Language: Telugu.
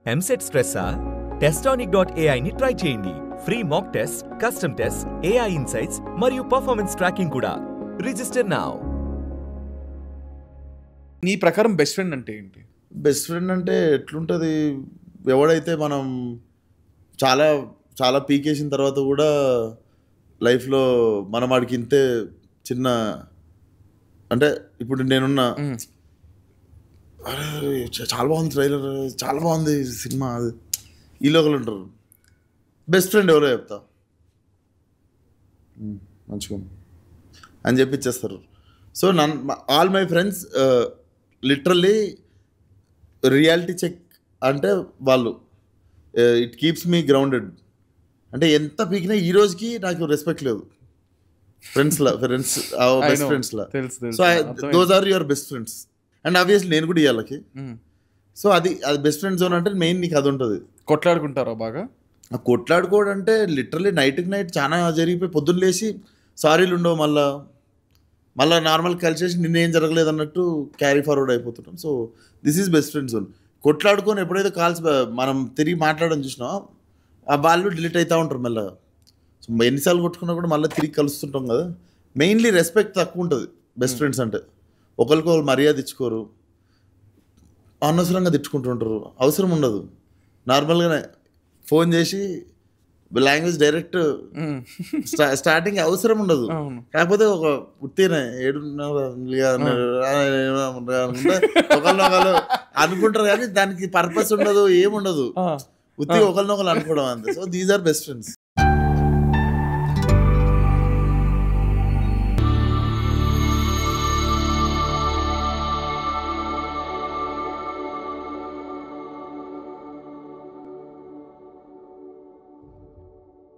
ఎంసెట్ స్ట్రెస్సా? Testonic.ai ని ట్రై చేయండి. Free mock test, custom test, AI insights మరియు పర్ఫార్మెన్స్ ట్రాకింగ్ కూడా. Register now. నీ ప్రకారం బెస్ట్ ఫ్రెండ్ అంటే ఏంటి? బెస్ట్ ఫ్రెండ్ అంటే ఎట్లుంటుంది, ఎవడైతే మనం చాలా చాలా పీకేసిన తర్వాత కూడా లైఫ్లో మనం వాడికి ఇంతే చిన్న అంటే ఇప్పుడు నేనున్నా అరే చాలా బాగుంది ట్రైలర్, చాలా బాగుంది సినిమా, అది ఈ లోకలు ఉంటారు. బెస్ట్ ఫ్రెండ్ ఎవరో చెప్తా, మంచిగా అని చెప్పి ఇచ్చేస్తారు. So all my friends literally reality check అంటే వాళ్ళు ఇట్ కీప్స్ మీ గ్రౌండెడ్. అంటే ఎంత పీకినా ఈ రోజుకి నాకు రెస్పెక్ట్ లేదు ఫ్రెండ్స్లా, బెస్ట్ ఫ్రెండ్స్లా. So those are your best friends. And obviously నేను కూడా ఇవ్వాలకి. సో అది బెస్ట్ ఫ్రెండ్ జోన్ అంటే మెయిన్ నీకు అది ఉంటుంది. కొట్లాడుకుంటారా బాగా? కొట్లాడుకోవడం అంటే లిటరల్లీ నైట్కి నైట్ చాలా జరిగిపోయి పొద్దున్న లేచి సారీలు ఉండవు, మళ్ళీ నార్మల్ కలిసేసి నిన్నేం జరగలేదు అన్నట్టు క్యారీ ఫార్వర్డ్ అయిపోతుంటాం. So this is best friend zone. కొట్లాడుకొని ఎప్పుడైతే కాల్స్ మనం తిరిగి మాట్లాడడం చూసినా ఆ వాళ్ళు డిలీట్ అవుతూ ఉంటారు మెల్లగా. సో ఎన్నిసార్లు కొట్టుకున్నా కూడా మళ్ళీ తిరిగి కలుస్తుంటాం కదా. మెయిన్లీ రెస్పెక్ట్ తక్కువ ఉంటుంది బెస్ట్ ఫ్రెండ్స్ అంటే. ఒకరికొకరు మర్యాద ఇచ్చుకోరు, అనవసరంగా తిట్టుకుంటుంటారు, అవసరం ఉండదు. నార్మల్గానే ఫోన్ చేసి లాంగ్వేజ్ డైరెక్ట్ స్టార్టింగ్ అవసరం ఉండదు. కాకపోతే ఒక ఉత్తీనే ఒకళ్ళు అనుకుంటారు కానీ దానికి పర్పస్ ఉండదు, ఏముండదు. ఉత్తి ఒకరినొకరు అనుకోవడం అంతే. So these are best friends.